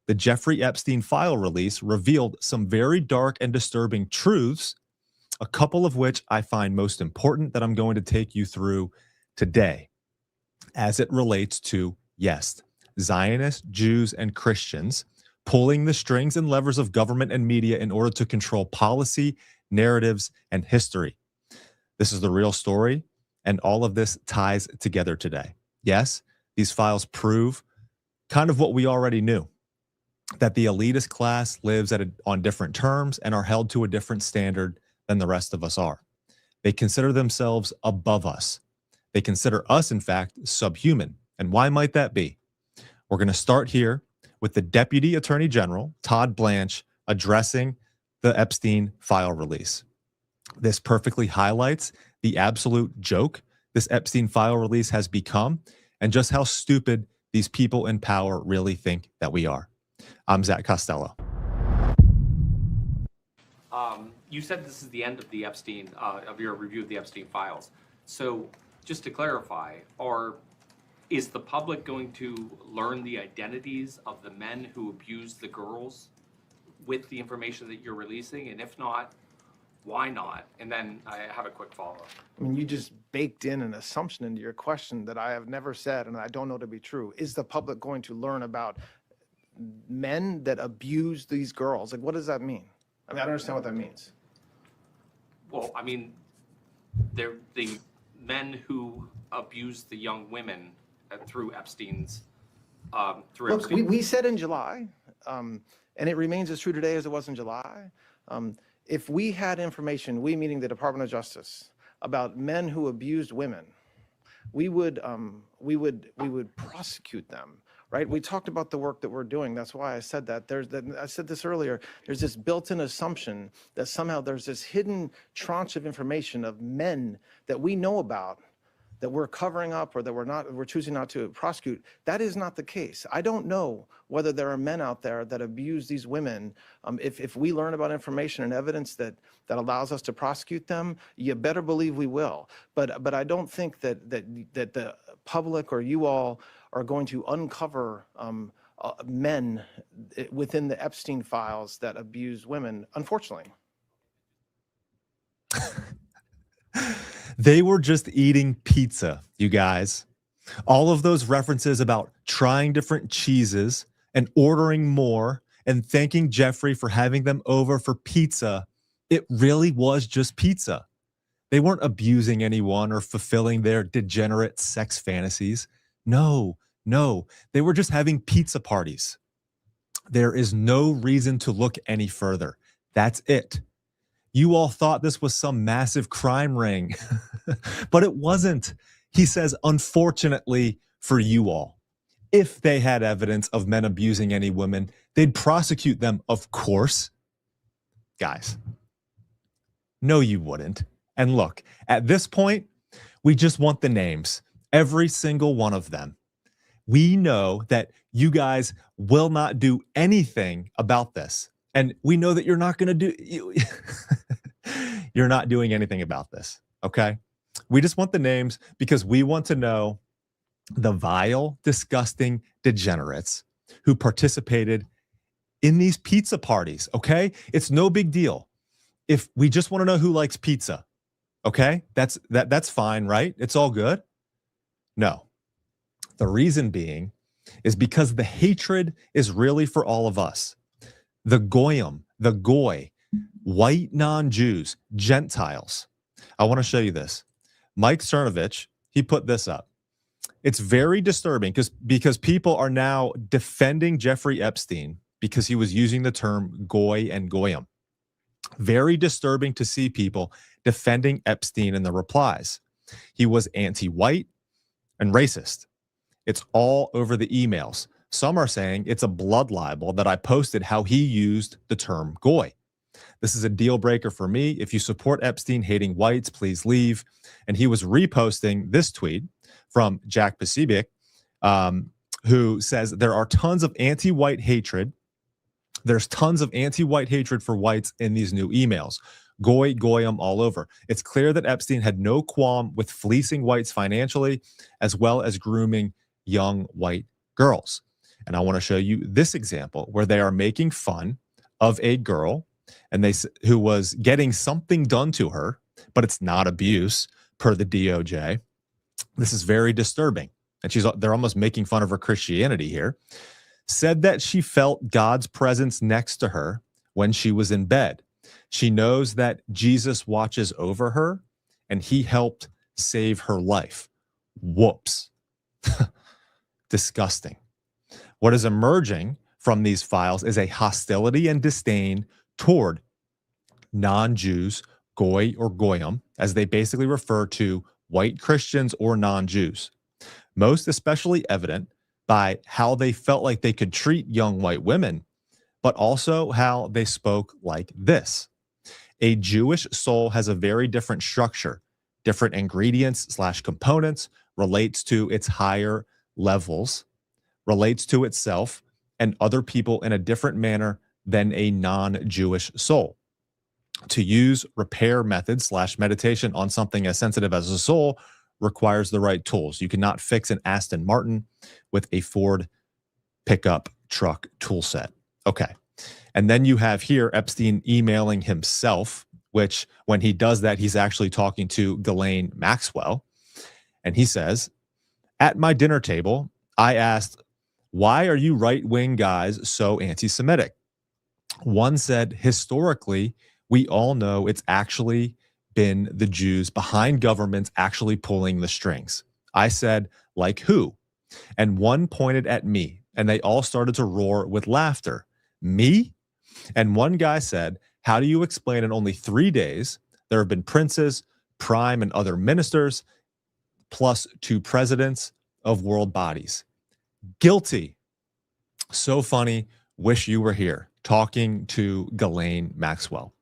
The Jeffrey Epstein file release revealed some very dark and disturbing truths, a couple of which I find most important that I'm going to take you through today as it relates to, yes, Zionists, Jews, and Christians pulling the strings and levers of government and media in order to control policy, narratives, and history. This is the real story, and all of this ties together today. Yes, these files prove kind of what we already knew, that the elitist class lives on different terms and are held to a different standard than the rest of us are. They consider themselves above us. They consider us, in fact, subhuman. And why might that be? We're going to start here with the Deputy Attorney General, Todd Blanche, addressing the Epstein file release. This perfectly highlights the absolute joke this Epstein file release has become and just how stupid these people in power really think that we are. I'm Zach Costello. You said this is the end of the Epstein, of your review of the Epstein files. So just to clarify, is the public going to learn the identities of the men who abused the girls with the information that you're releasing? And if not, why not? And then I have a quick follow-up. I mean, you just baked in an assumption into your question that I have never said and I don't know to be true. Is the public going to learn about men that abuse these girls? Like, what does that mean? I mean, I don't understand what that means. Well, I mean, they're the men who abused the young women through Epstein's, Look, we said in July, and it remains as true today as it was in July. If we had information, we meaning the Department of Justice, about men who abused women, we would prosecute them, right? We talked about the work that we're doing. That's why I said that. I said this earlier. There's this built-in assumption that somehow there's this hidden tranche of information of men that we know about that we're covering up or that we're choosing not to prosecute. That is not the case. I don't know whether there are men out there that abuse these women. If we learn about information and evidence that allows us to prosecute them, you better believe we will. But I don't think that the public or you all are going to uncover men within the Epstein files that abuse women, unfortunately. They were just eating pizza, you guys. All of those references about trying different cheeses and ordering more and thanking Jeffrey for having them over for pizza, it really was just pizza. They weren't abusing anyone or fulfilling their degenerate sex fantasies. No, they were just having pizza parties. There is no reason to look any further. That's it. You all thought this was some massive crime ring, but it wasn't. He says, unfortunately for you all, if they had evidence of men abusing any women, they'd prosecute them, of course. Guys, no, you wouldn't. And look, at this point, we just want the names, every single one of them. We know that you guys will not do anything about this. And we know that you're not going to do, you're not doing anything about this, okay? We just want the names because we want to know the vile, disgusting degenerates who participated in these pizza parties, okay? It's no big deal. If we just want to know who likes pizza, okay? That's fine, right? It's all good? No. The reason being is because the hatred is really for all of us. The goyim, the goy, white non-Jews, Gentiles. I want to show you this. Mike Cernovich, he put this up. It's very disturbing because people are now defending Jeffrey Epstein because he was using the term goy and goyim. Very disturbing to see people defending Epstein in the replies. He was anti-white and racist. It's all over the emails. Some are saying it's a blood libel that I posted how he used the term goy. This is a deal breaker for me. If you support Epstein hating whites, please leave. And he was reposting this tweet from Jack Pasibik, who says there are tons of anti-white hatred. There's tons of anti-white hatred for whites in these new emails. Goy, goyim all over. It's clear that Epstein had no qualm with fleecing whites financially, as well as grooming young white girls. And I want to show you this example where they are making fun of a girl and who was getting something done to her, but it's not abuse per the DOJ. This is very disturbing. And they're almost making fun of her Christianity here. Said that she felt God's presence next to her when she was in bed. She knows that Jesus watches over her and he helped save her life. Whoops. Disgusting. What is emerging from these files is a hostility and disdain toward non-Jews, goy or goyim, as they basically refer to white Christians or non-Jews. Most especially evident by how they felt like they could treat young white women, but also how they spoke like this. A Jewish soul has a very different structure, different ingredients / components, relates to its higher levels, relates to itself and other people in a different manner than a non-Jewish soul. To use repair methods / meditation on something as sensitive as a soul requires the right tools. You cannot fix an Aston Martin with a Ford pickup truck tool set. Okay. And then you have here Epstein emailing himself, which when he does that, he's actually talking to Ghislaine Maxwell. And he says, at my dinner table, I asked, why are you right-wing guys so anti-Semitic? One said, historically, we all know it's actually been the Jews behind governments actually pulling the strings. I said, like who? And one pointed at me, and they all started to roar with laughter. Me? And one guy said, how do you explain in only 3 days there have been princes, prime, and other ministers, plus 2 presidents of world bodies? Guilty. So funny. Wish you were here talking to Ghislaine Maxwell.